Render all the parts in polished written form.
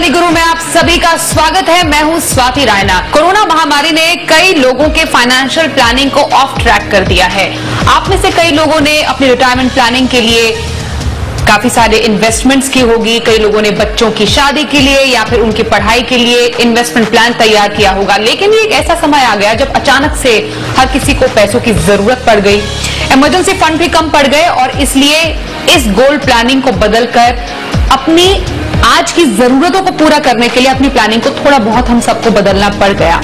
Money गुरु में आप सभी का स्वागत है। मैं हूं स्वाति रायना। कोरोना महामारी ने कई लोगों के फाइनेंशियल प्लानिंग को ऑफ ट्रैक कर दिया है। आप में से कई लोगों ने अपनी रिटायरमेंट प्लानिंग के लिए काफी सारे इन्वेस्टमेंट्स की होगी, कई लोगों ने बच्चों की शादी के लिए या फिर उनकी पढ़ाई के लिए इन्वेस्टमेंट प्लान तैयार किया होगा। लेकिन ये एक ऐसा समय आ गया जब अचानक से हर किसी को पैसों की जरूरत पड़ गई, इमरजेंसी फंड भी कम पड़ गए और इसलिए इस गोल्ड प्लानिंग को बदलकर अपनी आज की जरूरतों को पूरा करने के लिए अपनी प्लानिंग को थोड़ा बहुत हम सबको बदलना पड़ गया।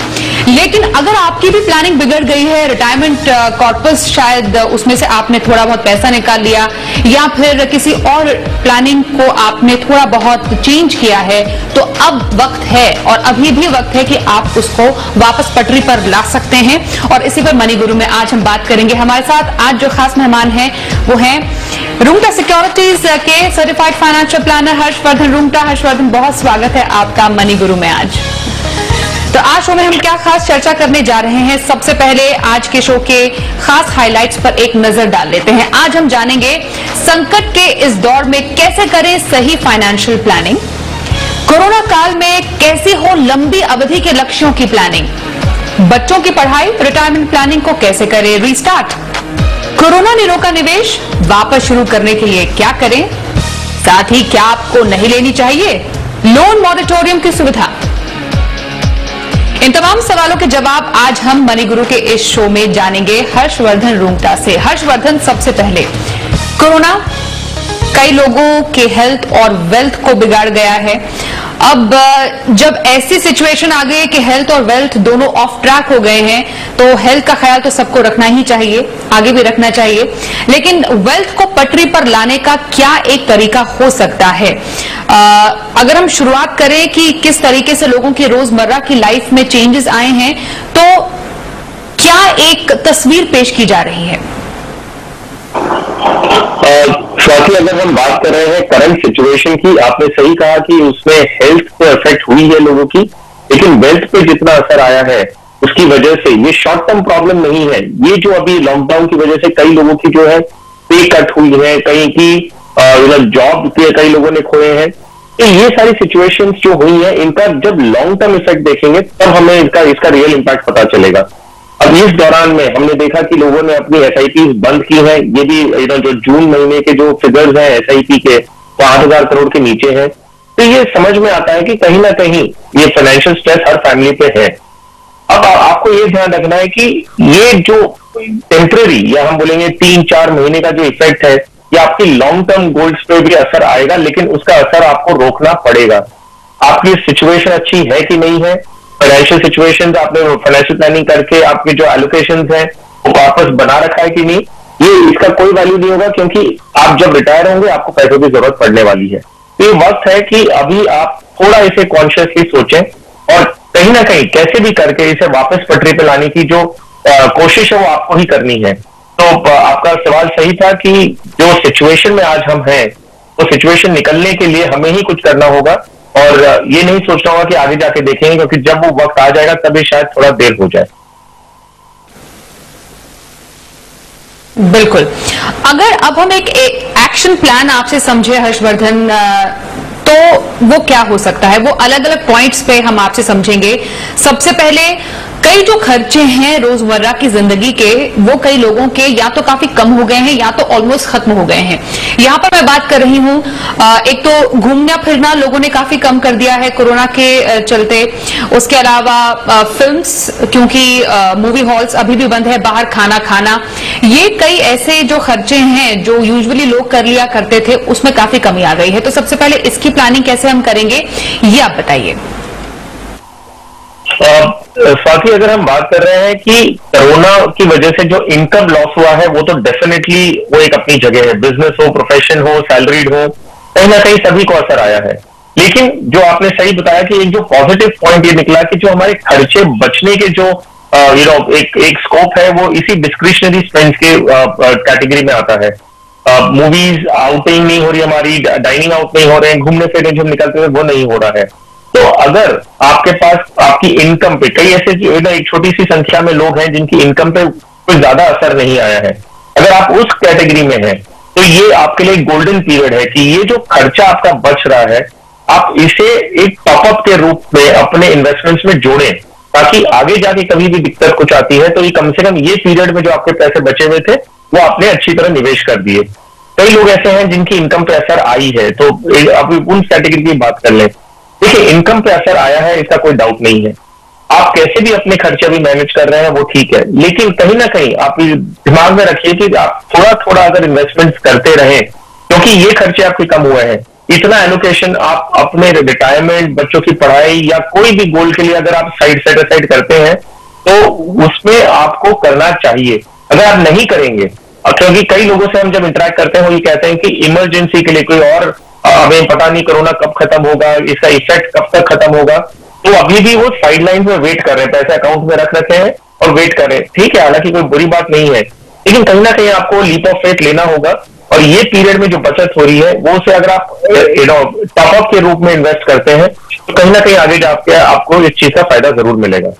लेकिन अगर आपकी भी प्लानिंग बिगड़ गई है, रिटायरमेंट कॉर्पस शायद उसमें से आपने थोड़ा बहुत पैसा निकाल लिया या फिर किसी और प्लानिंग को आपने थोड़ा बहुत चेंज किया है, तो अब वक्त है और अभी भी वक्त है कि आप उसको वापस पटरी पर ला सकते हैं। और इसी पर मनी गुरु में आज हम बात करेंगे। हमारे साथ आज जो खास मेहमान हैं वो हैं रूंगटा सिक्योरिटीज के certified financial planner Harshvardhan Rungta. Harshvardhan, बहुत स्वागत है आपका मनी गुरु में आज। तो आज शो में हम क्या खास चर्चा करने जा रहे हैं, सबसे पहले आज के शो के खास हाइलाइट्स पर एक नजर डाल लेते हैं। आज हम जानेंगे संकट के इस दौर में कैसे करें सही फाइनेंशियल प्लानिंग, कोरोना काल में कैसी हो लंबी अवधि के लक्ष्यों की प्लानिंग, बच्चों की पढ़ाई रिटायरमेंट प्लानिंग को कैसे करें रीस्टार्ट, कोरोना ने रोका निवेश, वापस शुरू करने के लिए क्या करें, साथ ही क्या आपको नहीं लेनी चाहिए लोन मॉरेटोरियम की सुविधा। इन तमाम सवालों के जवाब आज हम मनी गुरु के इस शो में जानेंगे हर्षवर्धन रूंगटा से। हर्षवर्धन, सबसे पहले कोरोना कई लोगों के हेल्थ और वेल्थ को बिगाड़ गया है। अब जब ऐसी सिचुएशन आ गई कि हेल्थ और वेल्थ दोनों ऑफ ट्रैक हो गए हैं, तो हेल्थ का ख्याल तो सबको रखना ही चाहिए, आगे भी रखना चाहिए, लेकिन वेल्थ को पटरी पर लाने का क्या एक तरीका हो सकता है? अगर हम शुरुआत करें कि किस तरीके से लोगों की रोजमर्रा की लाइफ में चेंजेस आए हैं, तो क्या एक तस्वीर पेश की जा रही है? स्वाति, अगर हम बात कर रहे हैं करंट सिचुएशन की, आपने सही कहा कि उसमें हेल्थ तो इफेक्ट हुई है लोगों की, लेकिन वेल्थ पे जितना असर आया है उसकी वजह से ये शॉर्ट टर्म प्रॉब्लम नहीं है। ये जो अभी लॉकडाउन की वजह से कई लोगों की जो है पे कट हुई है, कहीं की जॉब के कई लोगों ने खोए हैं, तो ये सारी सिचुएशंस जो हुई है इनका जब लॉन्ग टर्म इफेक्ट देखेंगे तब हमें इसका रियल इम्पैक्ट पता चलेगा। अब इस दौरान में हमने देखा कि लोगों ने अपनी एसआईपी बंद की है। ये भी जो जून महीने के जो फिगर्स हैं एसआईपी के, वो 8,000 करोड़ के नीचे हैं। तो ये समझ में आता है कि कहीं ना कहीं ये फाइनेंशियल स्ट्रेस हर फैमिली पे है। अब आपको ये ध्यान रखना है कि ये जो टेम्पररी या हम बोलेंगे 3-4 महीने का जो इफेक्ट है, ये आपकी लॉन्ग टर्म गोल्ड्स पे भी असर आएगा, लेकिन उसका असर आपको रोकना पड़ेगा। आपकी सिचुएशन अच्छी है कि नहीं है, फाइनेंशियल सिचुएशन आपने फाइनेंशियल प्लानिंग करके आपके जो एलोकेशंस हैं वो वापस बना रखा है कि नहीं, ये इसका कोई वैल्यू नहीं होगा, क्योंकि आप जब रिटायर होंगे आपको पैसों की जरूरत पड़ने वाली है। तो ये वक्त है कि अभी आप थोड़ा इसे कॉन्शियसली सोचें और कहीं ना कहीं कैसे भी करके इसे वापस पटरी पे लाने की जो कोशिश है वो आपको ही करनी है। तो आपका सवाल सही था कि जो सिचुएशन में आज हम हैं, वो सिचुएशन निकलने के लिए हमें ही कुछ करना होगा और ये नहीं सोचना होगा कि आगे जाके देखेंगे, क्योंकि जब वो वक्त आ जाएगा तभी शायद थोड़ा देर हो जाए। बिल्कुल। अगर अब हम एक एक्शन प्लान आपसे समझे हर्षवर्धन, तो वो क्या हो सकता है? वो अलग अलग पॉइंट्स पे हम आपसे समझेंगे। सबसे पहले कई जो खर्चे हैं रोजमर्रा की जिंदगी के, वो कई लोगों के या तो काफी कम हो गए हैं या तो ऑलमोस्ट खत्म हो गए हैं। यहां पर मैं बात कर रही हूं, एक तो घूमना फिरना लोगों ने काफी कम कर दिया है कोरोना के चलते। उसके अलावा फिल्म्स, क्योंकि मूवी हॉल्स अभी भी बंद है, बाहर खाना खाना, ये कई ऐसे जो खर्चे हैं जो यूजुअली लोग कर लिया करते थे, उसमें काफी कमी आ गई है। तो सबसे पहले इसकी प्लानिंग कैसे हम करेंगे, ये आप बताइए। स्वाति, अगर हम बात कर रहे हैं कि कोरोना की वजह से जो इनकम लॉस हुआ है, वो तो डेफिनेटली वो एक अपनी जगह है। बिजनेस हो, प्रोफेशन हो, सैलरीड हो, कहीं ना कहीं सभी को असर आया है। लेकिन जो आपने सही बताया कि एक जो पॉजिटिव पॉइंट ये निकला कि जो हमारे खर्चे बचने के जो एक स्कोप है, वो इसी डिस्क्रिशनरी स्पेंड्स के कैटेगरी में आता है। मूवीज आउटिंग नहीं हो रही, हमारी डाइनिंग आउट नहीं हो रहे हैं, घूमने फिरने जो निकलते हुए वो नहीं हो रहा है। तो अगर आपके पास आपकी इनकम पे कई ऐसे एक छोटी सी संख्या में लोग हैं जिनकी इनकम पे कोई ज्यादा असर नहीं आया है, अगर आप उस कैटेगरी में हैं, तो ये आपके लिए गोल्डन पीरियड है कि ये जो खर्चा आपका बच रहा है आप इसे एक टॉपअप के रूप में अपने इन्वेस्टमेंट्स में जोड़ें, ताकि आगे जाके कभी भी दिक्कत कुछ आती है तो ये कम से कम ये पीरियड में जो आपके पैसे बचे हुए थे वो आपने अच्छी तरह निवेश कर दिए। कई लोग ऐसे हैं जिनकी इनकम पे असर आई है, तो आप उन कैटेगरी की बात कर लें। देखिए, इनकम पे असर आया है, इसका कोई डाउट नहीं है। आप कैसे भी अपने खर्चे भी मैनेज कर रहे हैं वो ठीक है, लेकिन कहीं ना कहीं आप दिमाग में रखिए कि आप थोड़ा थोड़ा अगर इन्वेस्टमेंट्स करते रहें, क्योंकि ये खर्चे आपके कम हुए हैं। इतना एलोकेशन आप अपने रिटायरमेंट, बच्चों की पढ़ाई या कोई भी गोल के लिए अगर आप सेट असाइड करते हैं तो उसमें आपको करना चाहिए। अगर आप नहीं करेंगे, क्योंकि कई लोगों से हम जब इंटरेक्ट करते हैं वो ये कहते हैं कि इमरजेंसी के लिए कोई और, हमें पता नहीं कोरोना कब खत्म होगा, इसका इफेक्ट कब तक खत्म होगा, तो अभी भी वो साइड लाइन में वेट कर रहे हैं, पैसे अकाउंट में रख रखे हैं और वेट कर रहे हैं। ठीक है, हालांकि कोई बुरी बात नहीं है, लेकिन कहीं ना कहीं आपको लीप ऑफ फेथ लेना होगा। और ये पीरियड में जो बचत हो रही है वो से अगर आप टॉपअप के रूप में इन्वेस्ट करते हैं तो कहीं ना कहीं आगे जाके आपको इस चीज का फायदा जरूर मिलेगा।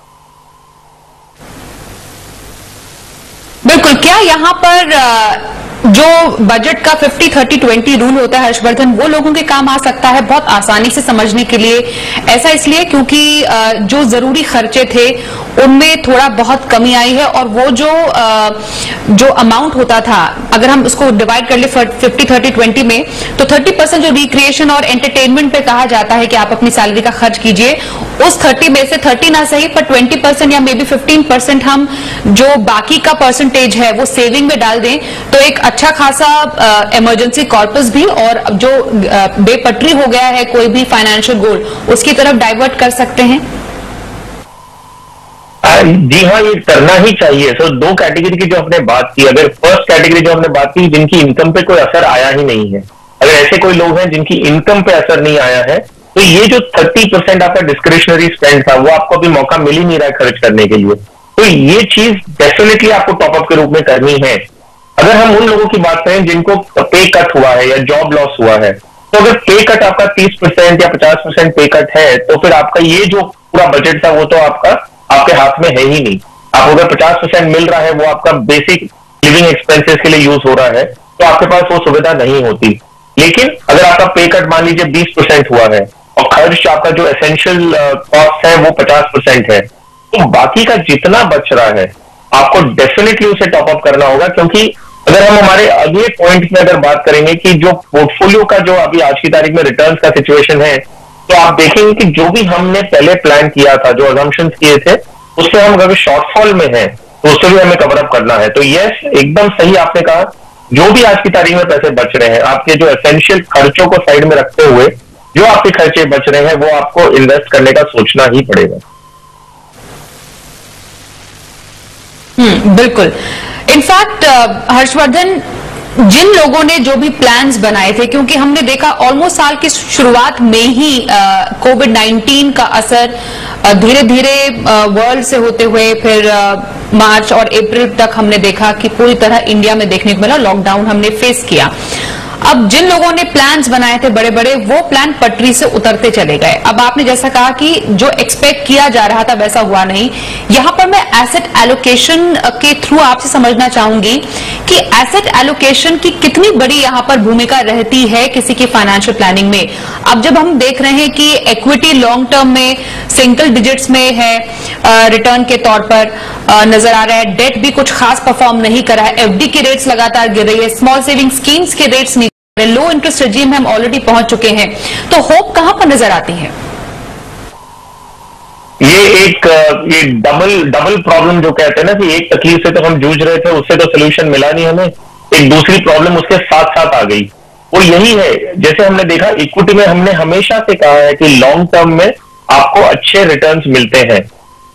बिल्कुल। क्या यहाँ पर जो बजट का 50-30-20 रूल होता है हर्षवर्धन, वो लोगों के काम आ सकता है बहुत आसानी से समझने के लिए? ऐसा इसलिए क्योंकि जो जरूरी खर्चे थे उनमें थोड़ा बहुत कमी आई है, और वो जो अमाउंट होता था, अगर हम उसको डिवाइड कर ले 50-30-20 में, तो 30% जो रिक्रिएशन और एंटरटेनमेंट पे कहा जाता है कि आप अपनी सैलरी का खर्च कीजिए, उस 30 में से 30 ना सही पर 20% या मे बी 15% हम जो बाकी का परसेंटेज है वो सेविंग में डाल दें, तो एक अच्छा खासा इमरजेंसी कॉर्पस भी, और जो बेपटरी हो गया है कोई भी फाइनेंशियल गोल, उसकी तरफ डाइवर्ट कर सकते हैं। जी हाँ, ये करना ही चाहिए। तो दो कैटेगरी की जो हमने बात की, अगर फर्स्ट कैटेगरी जो हमने बात की जिनकी इनकम पे कोई असर आया ही नहीं है, अगर ऐसे कोई लोग हैं जिनकी इनकम पे असर नहीं आया है, तो ये जो 30% आपका डिस्क्रिशनरी स्पेंड था वो आपको अभी मौका मिल ही नहीं रहा है खर्च करने के लिए, तो ये चीज डेफिनेटली आपको टॉपअप के रूप में करनी है। अगर हम उन लोगों की बात करें जिनको पे कट हुआ है या जॉब लॉस हुआ है, तो अगर पे कट आपका 30% या 50% पे कट है, तो फिर आपका ये जो पूरा बजट था वो तो आपके हाथ में है ही नहीं। आपको अगर 50% मिल रहा है वो आपका बेसिक लिविंग एक्सपेंसेस के लिए यूज हो रहा है, तो आपके पास वो सुविधा नहीं होती। लेकिन अगर आपका पे कट मान लीजिए 20% हुआ है और खर्च आपका जो एसेंशियल कॉस्ट है वो 50% है, तो बाकी का जितना बच रहा है आपको डेफिनेटली उसे टॉपअप करना होगा। क्योंकि अगर हम हमारे अगले पॉइंट में अगर बात करेंगे कि जो पोर्टफोलियो का जो अभी आज की तारीख में रिटर्न्स का सिचुएशन है, तो आप देखेंगे कि जो भी हमने पहले प्लान किया था, जो अजम्पशंस किए थे, उससे हम अगर शॉर्टफॉल में हैं तो उससे भी हमें कवर अप करना है। तो यस, एकदम सही आपने कहा, जो भी आज की तारीख में पैसे बच रहे हैं, आपके जो एसेंशियल खर्चों को साइड में रखते हुए जो आपके खर्चे बच रहे हैं वो आपको इन्वेस्ट करने का सोचना ही पड़ेगा। बिल्कुल। इनफैक्ट हर्षवर्धन, जिन लोगों ने जो भी प्लान्स बनाए थे, क्योंकि हमने देखा ऑलमोस्ट साल की शुरुआत में ही कोविड-19 का असर धीरे धीरे वर्ल्ड से होते हुए फिर मार्च और अप्रैल तक हमने देखा कि पूरी तरह इंडिया में देखने को मिला, लॉकडाउन हमने फेस किया। अब जिन लोगों ने प्लान्स बनाए थे बड़े बड़े, वो प्लान पटरी से उतरते चले गए। अब आपने जैसा कहा कि जो एक्सपेक्ट किया जा रहा था वैसा हुआ नहीं। यहां पर मैं एसेट एलोकेशन के थ्रू आपसे समझना चाहूंगी कि एसेट एलोकेशन की कितनी बड़ी यहां पर भूमिका रहती है किसी की फाइनेंशियल प्लानिंग में। अब जब हम देख रहे हैं कि इक्विटी लॉन्ग टर्म में सिंगल डिजिट्स में है रिटर्न के तौर पर नजर आ रहा है, डेट भी कुछ खास परफॉर्म नहीं करा है, एफडी के रेट्स लगातार गिर रही है, स्मॉल सेविंग स्कीम्स के रेट्स नहीं, लो इंटरेस्ट रेजिम हम ऑलरेडी पहुंच चुके हैं, तो होप कहां पर नजर आती है? ये डबल प्रॉब्लम जो कहते हैं ना कि एक तकलीफ से तो हम जूझ रहे थे, उससे तो सोल्यूशन मिला नहीं हमें, एक दूसरी प्रॉब्लम उसके साथ साथ आ गई। वो यही है, जैसे हमने देखा इक्विटी में हमने हमेशा से कहा है कि लॉन्ग टर्म में आपको अच्छे रिटर्न्स मिलते हैं।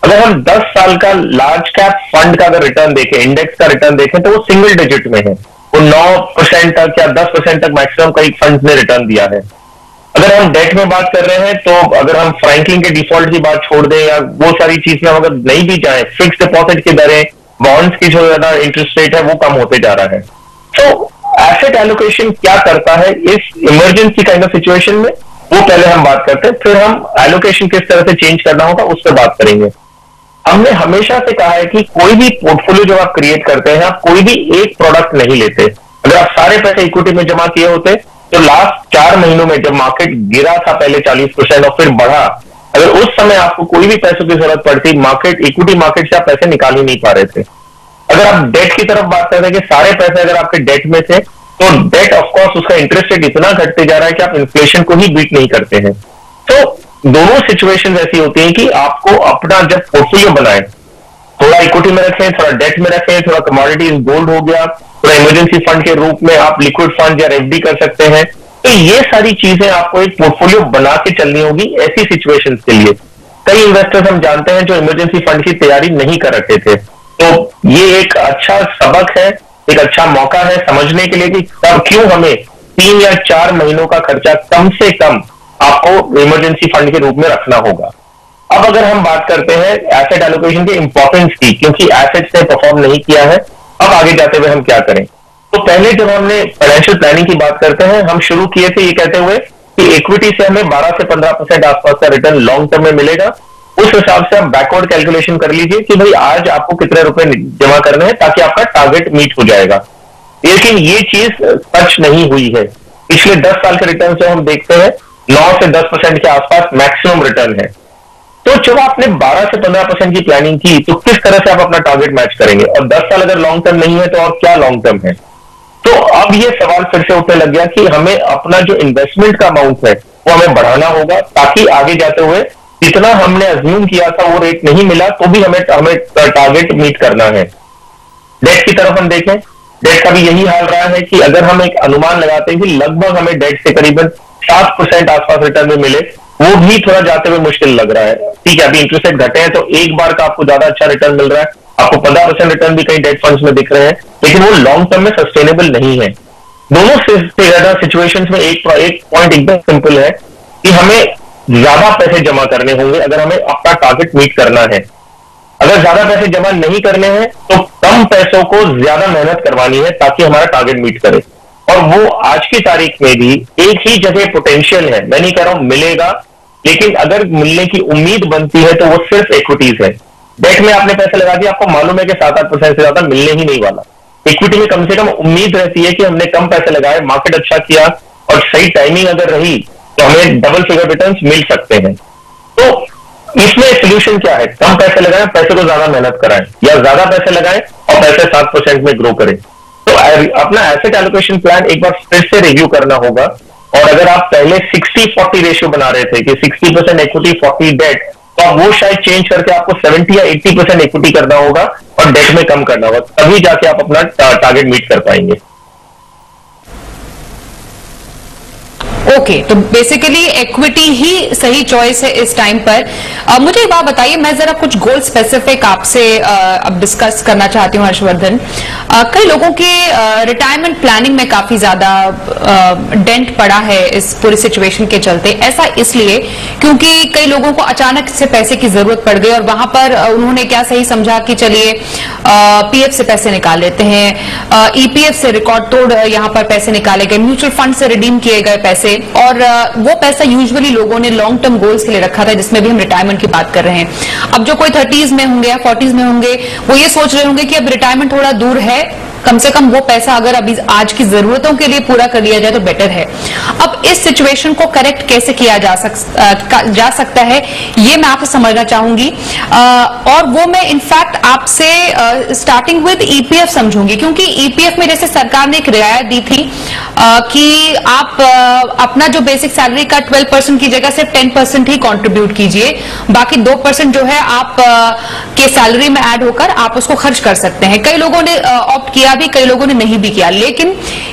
अगर हम 10 साल का लार्ज कैप फंड का अगर रिटर्न देखें, इंडेक्स का रिटर्न देखें, तो वो सिंगल डिजिट में है, वो 9% तक या 10% तक मैक्सिमम कई फंड ने रिटर्न दिया है। अगर हम डेट में बात कर रहे हैं, तो अगर हम फ्रैंकलिन के डिफॉल्ट की बात छोड़ दें या वो सारी चीज में अगर नहीं भी जाए, फिक्स डिपॉजिट की दरें, बॉन्ड्स की जो ज्यादा इंटरेस्ट रेट है वो कम होते जा रहा है। तो एसेट एलोकेशन क्या करता है इस इमरजेंसी काइंड ऑफ सिचुएशन में, वो पहले हम बात करते हैं, फिर हम एलोकेशन किस तरह से चेंज करना होगा उस पर बात करेंगे। हमने हमेशा से कहा है कि कोई भी पोर्टफोलियो जो आप क्रिएट करते हैं, आप कोई भी एक प्रोडक्ट नहीं लेते। अगर आप सारे पैसे इक्विटी में जमा किए होते तो लास्ट 4 महीनों में जब मार्केट गिरा था पहले 40% और फिर बढ़ा, अगर उस समय आपको कोई भी पैसों की जरूरत पड़ती, मार्केट इक्विटी मार्केट से आप पैसे निकाल ही नहीं पा रहे थे। अगर आप डेट की तरफ बात करते हैं कि सारे पैसे अगर आपके डेट में थे, तो डेट ऑफकोर्स उसका इंटरेस्ट रेट इतना घटते जा रहा है कि आप इन्फ्लेशन को ही बीट नहीं करते हैं। तो दोनों सिचुएशंस ऐसी होती हैं कि आपको अपना जब पोर्टफोलियो बनाए, थोड़ा इक्विटी में रखें, थोड़ा डेट में रखें, थोड़ा कमोडिटीज गोल्ड हो गया, थोड़ा इमरजेंसी फंड के रूप में आप लिक्विड फंड या एफडी कर सकते हैं। तो ये सारी चीजें आपको एक पोर्टफोलियो बना के चलनी होगी ऐसी सिचुएशंस के लिए। कई इन्वेस्टर्स हम जानते हैं जो इमरजेंसी फंड की तैयारी नहीं कर रखे थे, तो ये एक अच्छा सबक है, एक अच्छा मौका है समझने के लिए कि तब क्यों हमें 3 या 4 महीनों का खर्चा कम से कम आपको इमरजेंसी फंड के रूप में रखना होगा। अब अगर हम बात करते हैं एसेट एलोकेशन के इंपॉर्टेंस की, क्योंकि एसेट्स ने परफॉर्म नहीं किया है, अब आगे जाते हुए हम क्या करें। तो पहले जब हमने फाइनेंशियल प्लानिंग की बात करते हैं, हम शुरू किए थे ये कहते हुए कि इक्विटी से हमें 12 से 15% आसपास का रिटर्न लॉन्ग टर्म में मिलेगा। उस हिसाब से आप बैकवर्ड कैलकुलेशन कर लीजिए कि भाई आज आपको कितने रुपए जमा करने हैं ताकि आपका टारगेट मीट हो जाएगा। लेकिन ये चीज सच नहीं हुई है। पिछले 10 साल के रिटर्न से हम देखते हैं 9 से 10% के आसपास मैक्सिमम रिटर्न है। तो जब आपने 12 से 15% की प्लानिंग की, तो किस तरह से आप अपना टारगेट मैच करेंगे? और 10 साल अगर लॉन्ग टर्म नहीं है तो और क्या लॉन्ग टर्म है? तो अब ये सवाल फिर से उठने लग गया कि हमें अपना जो इन्वेस्टमेंट का अमाउंट है वो हमें बढ़ाना होगा, ताकि आगे जाते हुए जितना हमने अज्यूम किया था वो रेट नहीं मिला तो भी हमें टारगेट मीट करना है। डेट की तरफ हम देखें, डेट का भी यही हाल रहा है कि अगर हम एक अनुमान लगाते हैं कि लगभग हमें डेट से करीबन 7% आसपास रिटर्न में मिले, वो भी थोड़ा जाते हुए मुश्किल लग रहा है। ठीक है, अभी इंटरेस्ट रेट घटे हैं तो एक बार का आपको ज्यादा अच्छा रिटर्न मिल रहा है, आपको 15% रिटर्न भी कई डेट फंड्स में दिख रहे हैं, लेकिन वो लॉन्ग टर्म में सस्टेनेबल नहीं है। दोनों सिचुएशंस में एक पॉइंट एकदम सिंपल है कि हमें ज्यादा पैसे जमा करने होंगे अगर हमें अपना टारगेट मीट करना है। अगर ज्यादा पैसे जमा नहीं करने हैं तो कम पैसों को ज्यादा मेहनत करवानी है ताकि हमारा टारगेट मीट करे। और वो आज की तारीख में भी एक ही जगह पोटेंशियल है, मैं नहीं कह रहा हूं मिलेगा, लेकिन अगर मिलने की उम्मीद बनती है तो वो सिर्फ इक्विटीज है। डेट में आपने पैसे लगा दिया, आपको मालूम है कि 7-8% से ज्यादा मिलने ही नहीं वाला। इक्विटी में कम से कम उम्मीद रहती है कि हमने कम पैसे लगाए, मार्केट अच्छा किया और सही टाइमिंग अगर रही तो हमें डबल फिगर रिटर्न्स मिल सकते हैं। तो इसमें सोल्यूशन क्या है? कम पैसे लगाएं, पैसे को ज्यादा मेहनत कराएं, या ज्यादा पैसे लगाएं और पैसे 7% में ग्रो करें। तो अपना एसेट एलोकेशन प्लान एक बार फिर से रिव्यू करना होगा। और अगर आप पहले 60-40 रेशियो बना रहे थे कि 60% इक्विटी 40 डेट, तो आप वो शायद चेंज करके आपको 70 या 80% इक्विटी करना होगा और डेट में कम करना होगा, तभी जाके आप अपना टारगेट मीट कर पाएंगे। ओके, तो बेसिकली इक्विटी ही सही चॉइस है इस टाइम पर। मुझे एक बात बताइए, मैं जरा कुछ गोल स्पेसिफिक आपसे अब डिस्कस करना चाहती हूँ हर्षवर्धन। कई लोगों के रिटायरमेंट प्लानिंग में काफी ज्यादा डेंट पड़ा है इस पूरी सिचुएशन के चलते। ऐसा इसलिए क्योंकि कई लोगों को अचानक से पैसे की जरूरत पड़ गई और वहां पर उन्होंने क्या सही समझा कि चलिए पीएफ से पैसे निकाल लेते हैं, ईपीएफ से रिकॉर्ड तोड़ यहां पर पैसे निकाले गए, म्यूचुअल फंड से रिडीम किए गए पैसे, और वो पैसा यूजुअली लोगों ने लॉन्ग टर्म गोल्स के लिए रखा था, जिसमें भी हम रिटायरमेंट की बात कर रहे हैं। अब जो कोई 30s में होंगे या 40s में होंगे, वो ये सोच रहे होंगे कि अब रिटायरमेंट थोड़ा दूर है, कम से कम वो पैसा अगर अभी आज की जरूरतों के लिए पूरा कर लिया जाए तो बेटर है। अब इस सिचुएशन को करेक्ट कैसे किया जा सकता है, ये मैं आपसे समझना चाहूंगी। और वो मैं इनफैक्ट आपसे स्टार्टिंग विद ईपीएफ समझूंगी, क्योंकि ईपीएफ में जैसे सरकार ने एक रियायत दी थी कि आप अपना जो बेसिक सैलरी का 12% की जगह सिर्फ 10% ही कंट्रीब्यूट कीजिए, बाकी 2% जो है आप के सैलरी में ऐड होकर आप उसको खर्च कर सकते हैं। कई लोगों ने ऑप्ट किया भी, कई लोगों ने नहीं भी किया। लेकिन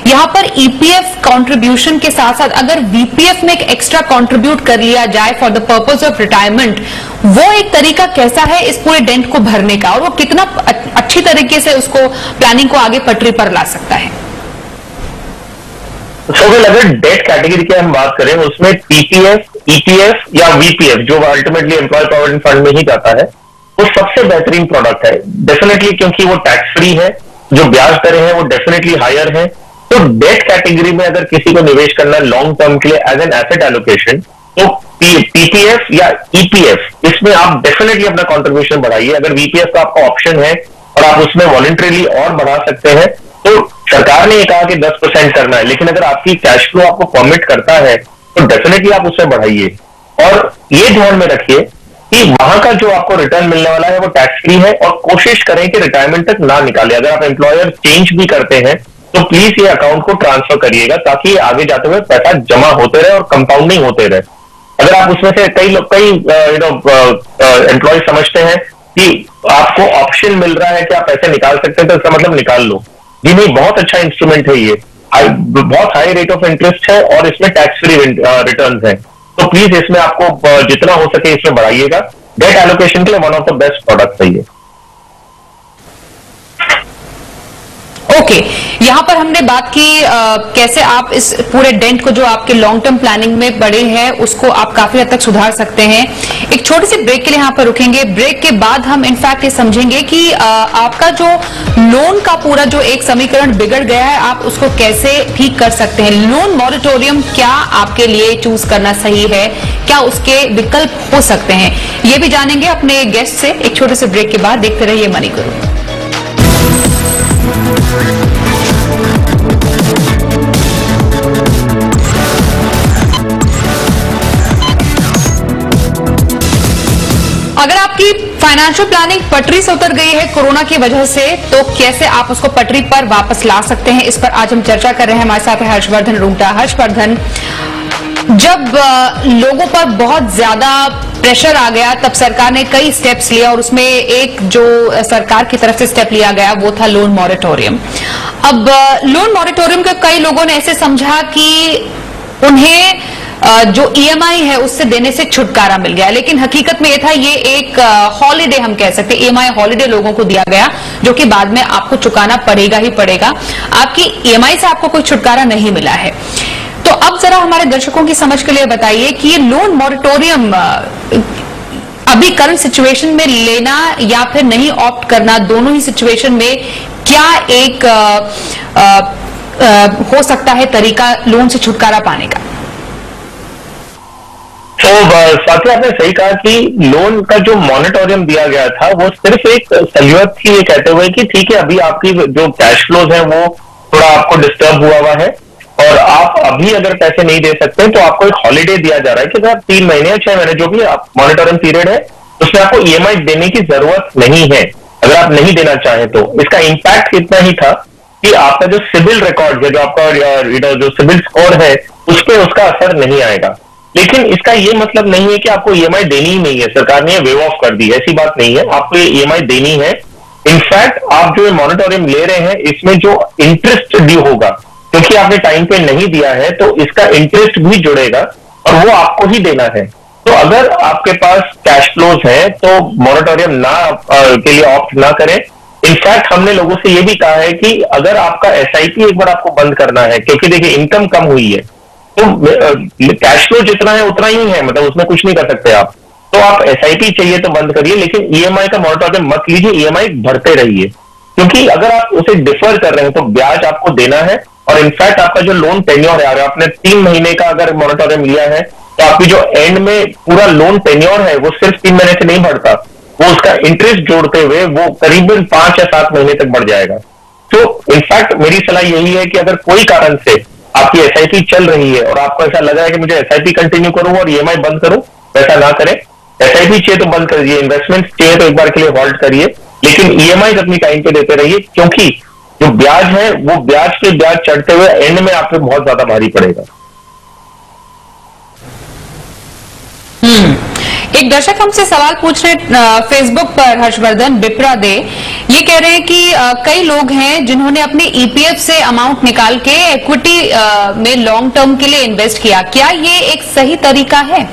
यहां पर ईपीएफ कंट्रीब्यूशन के साथ साथ अगर वीपीएफ में एक एक्स्ट्रा कंट्रीब्यूट कर लिया जाए for the purpose of retirement, वो एक तरीका कैसा है इस पूरे डेंट को भरने का, और वो कितना अच्छी तरीके से उसको प्लानिंग को आगे पटरी पर ला सकता है? अगर डेट कैटेगरी की हम बात करें, उसमें पीपीएफ, ईपीएफ या वीपीएफ, जो अल्टीमेटली एम्प्लॉय प्रोविडेंट फंड में ही जाता है, वो सबसे बेहतरीन प्रोडक्ट है डेफिनेटली, क्योंकि वो टैक्स फ्री है, जो ब्याज दरें हैं वो डेफिनेटली हायर है। तो डेट कैटेगरी में अगर किसी को निवेश करना है लॉन्ग टर्म के लिए एज एन एसेट एलोकेशन, तो पीपीएफ या ईपीएफ, इसमें आप डेफिनेटली अपना कंट्रीब्यूशन बढ़ाइए। अगर वीपीएफ का आपका ऑप्शन है और आप उसमें वॉलंटरीली और बढ़ा सकते हैं, तो सरकार ने ये कहा कि 10% करना है, लेकिन अगर आपकी कैश फ्लो आपको परमिट करता है तो डेफिनेटली आप उससे बढ़ाइए। और ये ध्यान में रखिए कि वहां का जो आपको रिटर्न मिलने वाला है वो टैक्स फ्री है, और कोशिश करें कि रिटायरमेंट तक ना निकाले। अगर आप एम्प्लॉयर चेंज भी करते हैं तो प्लीज ये अकाउंट को ट्रांसफर करिएगा, ताकि आगे जाते हुए पैसा जमा होते रहे और कंपाउंडिंग होते रहे। अगर आप उसमें से कई एम्प्लॉय समझते हैं कि आपको ऑप्शन मिल रहा है कि आप पैसे निकाल सकते हैं, तो इसका मतलब निकाल लो। जी नहीं, बहुत अच्छा इंस्ट्रूमेंट है ये, बहुत हाई रेट ऑफ इंटरेस्ट है और इसमें टैक्स फ्री रिटर्न है। तो प्लीज इसमें आपको जितना हो सके इसमें बढ़ाइएगा। डेट एलोकेशन के लिए one of the best product है ये। ओके, यहाँ पर हमने बात की कैसे आप इस पूरे डेंट को जो आपके लॉन्ग टर्म प्लानिंग में पड़े हैं उसको आप काफी हद तक सुधार सकते हैं। एक छोटे से ब्रेक के लिए यहाँ पर रुकेंगे। ब्रेक के बाद हम इनफैक्ट ये समझेंगे कि आपका जो लोन का पूरा जो एक समीकरण बिगड़ गया है आप उसको कैसे ठीक कर सकते हैं। लोन मॉरेटोरियम क्या आपके लिए चूज करना सही है, क्या उसके विकल्प हो सकते हैं, ये भी जानेंगे अपने गेस्ट से एक छोटे से ब्रेक के बाद। देखते रहिए मनी गुरु। अगर आपकी फाइनेंशियल प्लानिंग पटरी से उतर गई है कोरोना की वजह से, तो कैसे आप उसको पटरी पर वापस ला सकते हैं, इस पर आज हम चर्चा कर रहे हैं। हमारे साथ है हर्षवर्धन रुंगटा। हर्षवर्धन, जब लोगों पर बहुत ज्यादा प्रेशर आ गया तब सरकार ने कई स्टेप्स लिए, और उसमें एक जो सरकार की तरफ से स्टेप लिया गया वो था लोन मॉरेटोरियम। अब लोन मॉरेटोरियम के कई लोगों ने ऐसे समझा कि उन्हें जो ईएमआई है उससे देने से छुटकारा मिल गया, लेकिन हकीकत में ये था, ये एक हॉलिडे हम कह सकते हैं, ईएमआई हॉलिडे लोगों को दिया गया जो कि बाद में आपको चुकाना पड़ेगा ही पड़ेगा। आपकी ईएमआई से आपको कोई छुटकारा नहीं मिला है। तो अब जरा हमारे दर्शकों की समझ के लिए बताइए कि ये लोन मॉरेटोरियम अभी करंट सिचुएशन में लेना या फिर नहीं ऑप्ट करना, दोनों ही सिचुएशन में क्या एक हो सकता है तरीका लोन से छुटकारा पाने का? तो साथी आपने सही कहा कि लोन का जो मॉनिटोरियम दिया गया था वो सिर्फ एक सहूलियत थी, ये कहते हुए कि ठीक है अभी आपकी जो कैश फ्लोज है वो थोड़ा आपको डिस्टर्ब हुआ है और आप अभी अगर पैसे नहीं दे सकते तो आपको एक हॉलिडे दिया जा रहा है कि अगर 3 महीने या 6 महीने जो भी आप मॉनिटोरियम पीरियड है उसमें आपको ईएमआई देने की जरूरत नहीं है अगर आप नहीं देना चाहें तो। इसका इम्पैक्ट इतना ही था कि आपका जो सिबिल रिकॉर्ड है, जो आपका जो सिबिल स्कोर है उस पर उसका असर नहीं आएगा। लेकिन इसका ये मतलब नहीं है कि आपको ईएमआई देनी ही नहीं है, सरकार ने वेव ऑफ कर दी, ऐसी बात नहीं है, आपको ये ईएमआई देनी है। इनफैक्ट आप जो मॉनिटोरियम ले रहे हैं इसमें जो इंटरेस्ट ड्यू होगा, क्योंकि आपने टाइम पे नहीं दिया है तो इसका इंटरेस्ट भी जुड़ेगा और वो आपको ही देना है। तो अगर आपके पास कैश फ्लोज है तो मॉनिटोरियम के लिए ऑप्ट ना करें। इनफैक्ट हमने लोगों से ये भी कहा है कि अगर आपका एसआईपी एक बार आपको बंद करना है, क्योंकि देखिए इनकम कम हुई है तो कैश फ्लो जितना है उतना ही है, मतलब उसमें कुछ नहीं कर सकते आप, तो आप एसआईपी चाहिए तो बंद करिए, लेकिन ईएमआई का मॉनिटोरियम मत लीजिए, ईएमआई भरते रहिए, क्योंकि अगर आप उसे डिफर कर रहे हैं तो ब्याज आपको देना है। और इनफैक्ट आपका जो लोन टेन्योर है, अगर आपने 3 महीने का अगर मॉनिटोरियम लिया है तो आपकी जो एंड में पूरा लोन टेन्योर है वो सिर्फ 3 महीने से नहीं बढ़ता, वो उसका इंटरेस्ट जोड़ते हुए वो करीबन 5 या 7 महीने तक बढ़ जाएगा। तो इनफैक्ट मेरी सलाह यही है कि अगर कोई कारण से आपकी एसआईपी चल रही है और आपको ऐसा लग रहा है कि मुझे एसआईपी कंटिन्यू करूं और ईएमआई बंद करूं, वैसा ना करें। एसआईपी चाहिए तो बंद करिए, इन्वेस्टमेंट चाहिए तो एक बार के लिए होल्ड करिए, लेकिन ईएमआई अपनी टाइम पे देते रहिए, क्योंकि जो ब्याज है वो ब्याज पे ब्याज चढ़ते हुए एंड में आप पे बहुत ज्यादा भारी पड़ेगा। एक दर्शक हमसे सवाल पूछ रहे फेसबुक पर, हर्षवर्धन बिप्रा दे, ये कह रहे हैं कि कई लोग हैं जिन्होंने अपने ईपीएफ से अमाउंट निकाल के इक्विटी में लॉन्ग टर्म के लिए इन्वेस्ट किया, क्या ये एक सही तरीका है?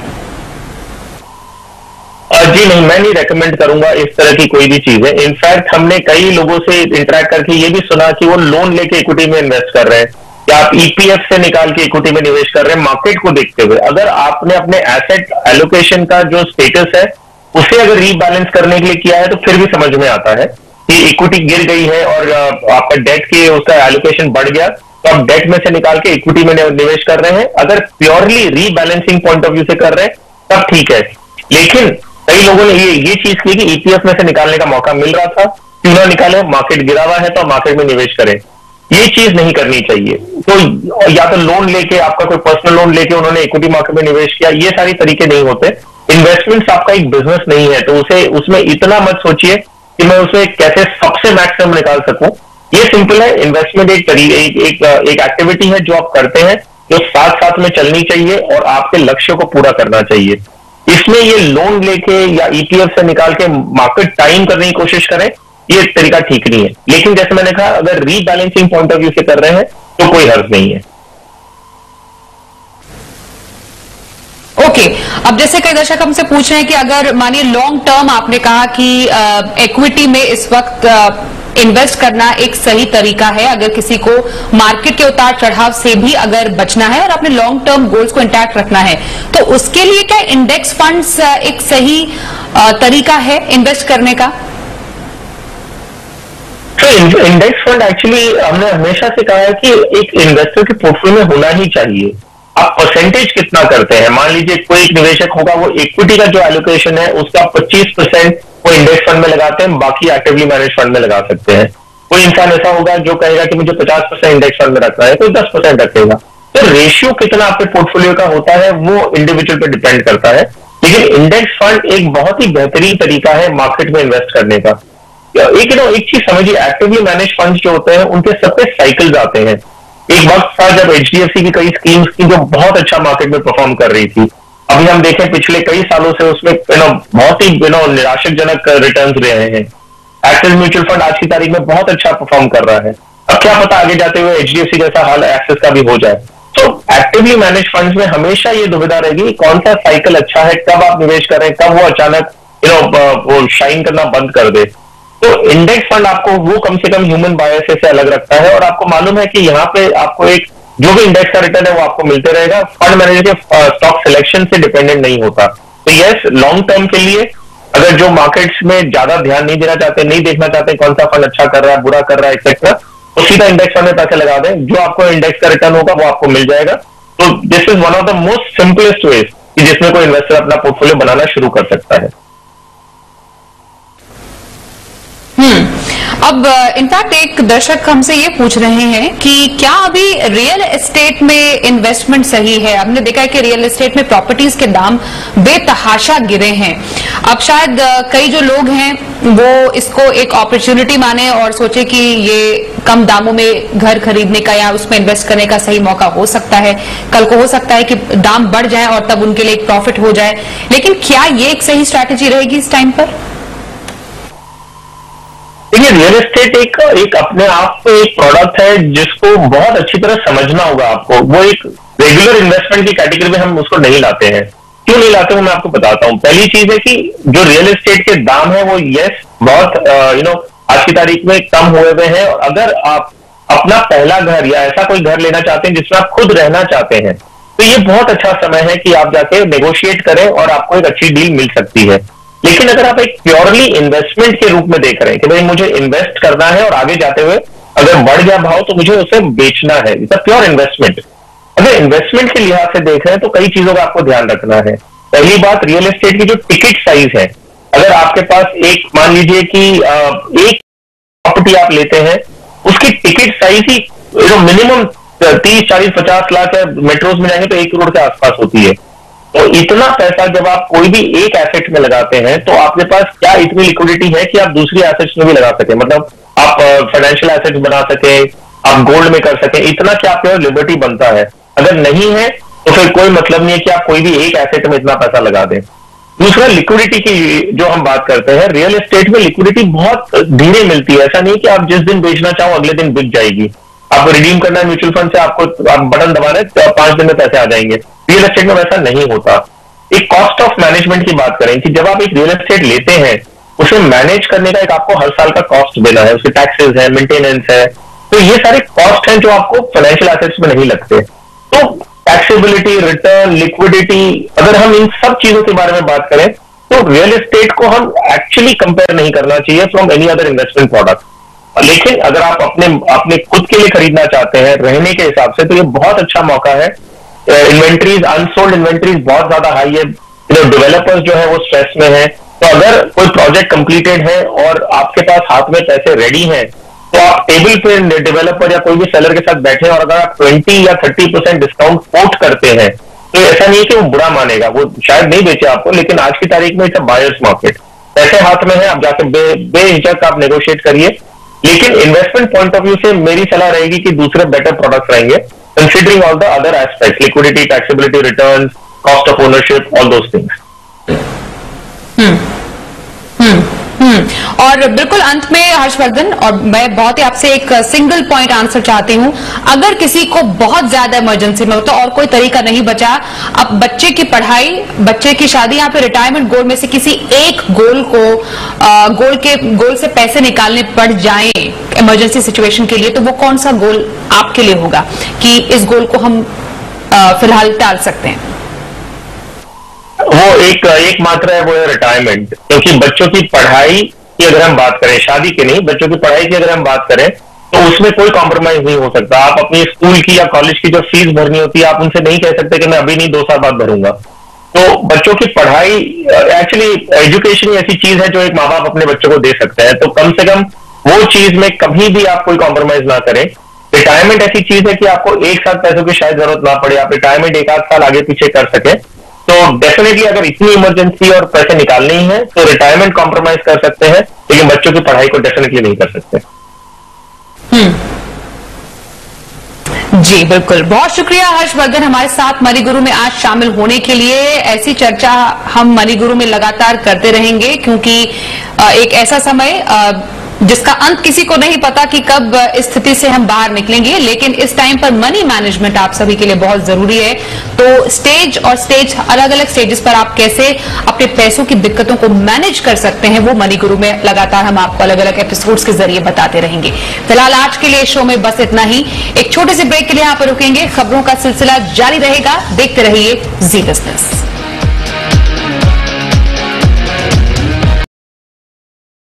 जी नहीं, मैं नहीं रेकमेंड करूंगा इस तरह की कोई भी चीज है। इनफैक्ट हमने कई लोगों से इंटरेक्ट करके ये भी सुना कि वो लोन लेके इक्विटी में इन्वेस्ट कर रहे हैं या आप ईपीएफ से निकाल के इक्विटी में निवेश कर रहे हैं मार्केट को देखते हुए। अगर आपने अपने एसेट एलोकेशन का जो स्टेटस है उसे अगर रीबैलेंस करने के लिए किया है तो फिर भी समझ में आता है कि इक्विटी गिर गई है और आपका डेट के उसका एलोकेशन बढ़ गया तो आप डेट में से निकाल के इक्विटी में निवेश कर रहे हैं। अगर purely rebalancing point of view से कर रहे हैं तब ठीक है, लेकिन कई लोगों ने ये चीज की कि ईपीएफ में से निकालने का मौका मिल रहा था, क्यों ना निकाले, मार्केट गिरा हुआ है तो मार्केट में निवेश करें। ये चीज नहीं करनी चाहिए। तो या तो लोन लेके, आपका कोई पर्सनल लोन लेके उन्होंने इक्विटी मार्केट में निवेश किया, ये सारी तरीके नहीं होते। इन्वेस्टमेंट्स आपका एक बिजनेस नहीं है, तो उसे उसमें इतना मत सोचिए कि मैं उसे कैसे सबसे मैक्सिमम निकाल सकूं। ये सिंपल है, इन्वेस्टमेंट एक एक्टिविटी है जो आप करते हैं, जो साथ साथ में चलनी चाहिए और आपके लक्ष्य को पूरा करना चाहिए। इसमें ये लोन लेके या ईपीएफ से निकाल के मार्केट टाइम करने की कोशिश करें, ये तरीका ठीक नहीं है। लेकिन जैसे मैंने कहा, अगर रीबैलेंसिंग पॉइंट ऑफ व्यू से कर रहे हैं तो कोई हर्ज नहीं है। ओके, अब जैसे कई दर्शक हमसे पूछ रहे हैं कि अगर मानिए लॉन्ग टर्म, आपने कहा कि इक्विटी में इस वक्त इन्वेस्ट करना एक सही तरीका है अगर किसी को मार्केट के उतार चढ़ाव से भी अगर बचना है और अपने लॉन्ग टर्म गोल्स को इंटैक्ट रखना है, तो उसके लिए क्या इंडेक्स फंड्स एक सही तरीका है इन्वेस्ट करने का? तो इंडेक्स फंड एक्चुअली हमने हमेशा से कहा है कि एक इन्वेस्टर के पोर्टफोलियो में होना ही चाहिए। आप परसेंटेज कितना करते हैं, मान लीजिए कोई एक निवेशक होगा, वो इक्विटी का जो एलोकेशन है उसका 25% वो इंडेक्स फंड में लगाते हैं, बाकी एक्टिवली मैनेज फंड में लगा सकते हैं। कोई इंसान ऐसा होगा जो कहेगा कि मुझे 50% इंडेक्स फंड में रखना है, कोई 10% रखेगा। तो रेशियो कितना आपके पोर्टफोलियो का होता है वो इंडिविजुअल पे डिपेंड करता है। लेकिन इंडेक्स फंड एक बहुत ही बेहतरीन तरीका है मार्केट में इन्वेस्ट करने का। एक चीज समझिए, एक्टिवली मैनेज फंड जो होते हैं उनके सबके साइकिल्स आते हैं। एक वक्त था जब एचडीएफसी की कई स्कीम्स की जो बहुत अच्छा मार्केट में परफॉर्म कर रही थी। अभी हम देखें पिछले कई सालों से उसमें बहुत ही निराशाजनक रिटर्न्स रहे हैं। एक्सिस म्यूचुअल फंड आज की तारीख में बहुत अच्छा परफॉर्म कर रहा है। अब क्या पता आगे जाते हुए एचडीएफसी जैसा हाल एक्सिस का भी हो जाए। तो एक्टिवली मैनेज फंड्स में हमेशा ये दुविधा रहेगी कौन सा साइकिल अच्छा है, कब आप निवेश करें, कब वो अचानक वो शाइन करना बंद कर दे। तो इंडेक्स फंड आपको वो कम से कम ह्यूमन बायस से अलग रखता है और आपको मालूम है कि यहाँ पे आपको एक जो भी इंडेक्स का रिटर्न है वो आपको मिलते रहेगा। फंड मैनेजर के स्टॉक सिलेक्शन से डिपेंडेंट नहीं होता। तो यस, लॉन्ग टर्म के लिए अगर जो मार्केट्स में ज्यादा ध्यान नहीं देना चाहते, नहीं देखना चाहते कौन सा फंड अच्छा कर रहा है, बुरा कर रहा है एक्सेट्रा, तो सीधा इंडेक्स फंड में पैसे लगा दें, जो आपको इंडेक्स का रिटर्न होगा वो आपको मिल जाएगा। तो this is one of the most simplest ways कि जिसमें कोई इन्वेस्टर अपना पोर्टफोलियो बनाना शुरू कर सकता है। अब इनफैक्ट एक दर्शक हमसे ये पूछ रहे हैं कि क्या अभी रियल एस्टेट में इन्वेस्टमेंट सही है? हमने देखा है कि रियल एस्टेट में प्रॉपर्टीज के दाम बेतहाशा गिरे हैं। अब शायद कई जो लोग हैं वो इसको एक अपॉर्चुनिटी माने और सोचे कि ये कम दामों में घर खरीदने का या उसमें इन्वेस्ट करने का सही मौका हो सकता है। कल को हो सकता है कि दाम बढ़ जाए और तब उनके लिए एक प्रॉफिट हो जाए। लेकिन क्या ये एक सही स्ट्रैटेजी रहेगी इस टाइम पर? देखिए, रियल एस्टेट एक अपने आप में एक प्रोडक्ट है जिसको बहुत अच्छी तरह समझना होगा आपको। वो एक रेगुलर इन्वेस्टमेंट की कैटेगरी में हम उसको नहीं लाते हैं। क्यों नहीं लाते हैं मैं आपको बताता हूं। पहली चीज है कि जो रियल एस्टेट के दाम है वो बहुत आज की तारीख में कम हुए हुए हैं। और अगर आप अपना पहला घर या ऐसा कोई घर लेना चाहते हैं जिसमें आप खुद रहना चाहते हैं, तो ये बहुत अच्छा समय है कि आप जाके नेगोशिएट करें और आपको एक अच्छी डील मिल सकती है। लेकिन अगर आप एक प्योरली इन्वेस्टमेंट के रूप में देख रहे हैं कि भाई मुझे इन्वेस्ट करना है और आगे जाते हुए अगर बढ़ गया भाव तो मुझे उसे बेचना है, इट्स अ प्योर इन्वेस्टमेंट। अगर इन्वेस्टमेंट के लिहाज से देख रहे हैं तो कई चीजों का आपको ध्यान रखना है। पहली बात, रियल एस्टेट की जो टिकट साइज है, अगर आपके पास एक मान लीजिए कि एक प्रॉपर्टी आप लेते हैं, उसकी टिकट साइज ही मिनिमम 30, 40, 50 लाख है, मेट्रोज में जाएंगे तो 1 करोड़ के आसपास होती है। तो इतना पैसा जब आप कोई भी एक एसेट में लगाते हैं तो आपके पास क्या इतनी लिक्विडिटी है कि आप दूसरी एसेट्स में भी लगा सकें, मतलब आप फाइनेंशियल एसेट्स बना सकें, आप गोल्ड में कर सकें, इतना क्या प्योर लिबर्टी बनता है? अगर नहीं है तो फिर कोई मतलब नहीं है कि आप कोई भी एक एसेट में इतना पैसा लगा दें। दूसरा, लिक्विडिटी की जो हम बात करते हैं, रियल एस्टेट में लिक्विडिटी बहुत धीरे मिलती है। ऐसा नहीं कि आप जिस दिन बेचना चाहो अगले दिन बिक जाएगी। आपको रिडीम करना है म्यूचुअल फंड से, आपको आप बटन दबाना है तो 5 दिन में पैसे आ जाएंगे। रियल एस्टेट में वैसा नहीं होता। एक कॉस्ट ऑफ मैनेजमेंट की बात करें कि जब आप एक रियल एस्टेट लेते हैं उसे मैनेज करने का एक आपको हर साल का कॉस्ट देना है, उसके टैक्सेस है, मेंटेनेंस है, तो ये सारे कॉस्ट हैं जो आपको फाइनेंशियल एसेट्स में नहीं लगते। तो टैक्सेबिलिटी, रिटर्न, लिक्विडिटी, अगर हम इन सब चीजों के बारे में बात करें तो रियल एस्टेट को हम एक्चुअली कंपेयर नहीं करना चाहिए from any other investment product. लेकिन अगर आप अपने खुद के लिए खरीदना चाहते हैं रहने के हिसाब से, तो ये बहुत अच्छा मौका है। इन्वेंट्रीज, अनसोल्ड इन्वेंट्रीज बहुत ज्यादा हाई है। डेवलपर्स जो है वो स्ट्रेस में है। तो अगर कोई प्रोजेक्ट कंप्लीटेड है और आपके पास हाथ में पैसे रेडी हैं, तो आप टेबल पे डेवलपर या कोई भी सेलर के साथ बैठे और अगर आप 20 या 30% डिस्काउंट कोट करते हैं तो ऐसा नहीं है कि वो बुरा मानेगा, वो शायद नहीं बेचे आपको, लेकिन आज की तारीख में इट्स अ बायर्स मार्केट, पैसे हाथ में है, आप जाके बेहिचक आप नेगोशिएट करिए। लेकिन इन्वेस्टमेंट पॉइंट ऑफ व्यू से मेरी सलाह रहेगी कि दूसरे बेटर प्रोडक्ट्स रहेंगे, considering all the other aspects, liquidity, taxability, returns, cost of ownership, all those things. और बिल्कुल अंत में हर्षवर्धन, और मैं बहुत ही आपसे एक सिंगल पॉइंट आंसर चाहती हूं, अगर किसी को बहुत ज्यादा इमरजेंसी में हो तो और कोई तरीका नहीं बचा, अब बच्चे की पढ़ाई, बच्चे की शादी, यहाँ पे रिटायरमेंट गोल में से किसी एक गोल को गोल से पैसे निकालने पड़ जाएं इमरजेंसी सिचुएशन के लिए, तो वो कौन सा गोल आपके लिए होगा कि इस गोल को हम फिलहाल टाल सकते हैं? वो एक मात्र है, वो है रिटायरमेंट। क्योंकि बच्चों की पढ़ाई की अगर हम बात करें, शादी की नहीं, बच्चों की पढ़ाई की अगर हम बात करें तो उसमें कोई कॉम्प्रोमाइज नहीं हो सकता। आप अपनी स्कूल की या कॉलेज की जो फीस भरनी होती है, आप उनसे नहीं कह सकते कि मैं अभी नहीं 2 साल बाद भरूंगा। तो बच्चों की पढ़ाई, एक्चुअली एजुकेशन ऐसी चीज है जो एक माँ बाप अपने बच्चों को दे सकते हैं, तो कम से कम वो चीज में कभी भी आप कोई कॉम्प्रोमाइज ना करें। रिटायरमेंट ऐसी चीज है कि आपको एक साथ पैसों की शायद जरूरत ना पड़े, आप रिटायरमेंट 1 आध साल आगे पीछे कर सके। तो डेफिनेटली अगर इतनी इमरजेंसी और पैसे निकालने ही है तो रिटायरमेंट कॉम्प्रोमाइज कर सकते हैं, लेकिन बच्चों की पढ़ाई को डेफिनेटली नहीं कर सकते। जी बिल्कुल, बहुत शुक्रिया हर्षवर्धन हमारे साथ मनी गुरु में आज शामिल होने के लिए। ऐसी चर्चा हम मनी गुरु में लगातार करते रहेंगे, क्योंकि एक ऐसा समय जिसका अंत किसी को नहीं पता कि कब इस स्थिति से हम बाहर निकलेंगे, लेकिन इस टाइम पर मनी मैनेजमेंट आप सभी के लिए बहुत जरूरी है। तो स्टेज अलग अलग स्टेजेस पर आप कैसे अपने पैसों की दिक्कतों को मैनेज कर सकते हैं, वो मनी गुरु में लगातार हम आपको अलग अलग एपिसोड्स के जरिए बताते रहेंगे। फिलहाल आज के लिए शो में बस इतना ही। एक छोटे से ब्रेक के लिए यहाँ पर रुकेंगे, खबरों का सिलसिला जारी रहेगा, देखते रहिए जी बिजनेस।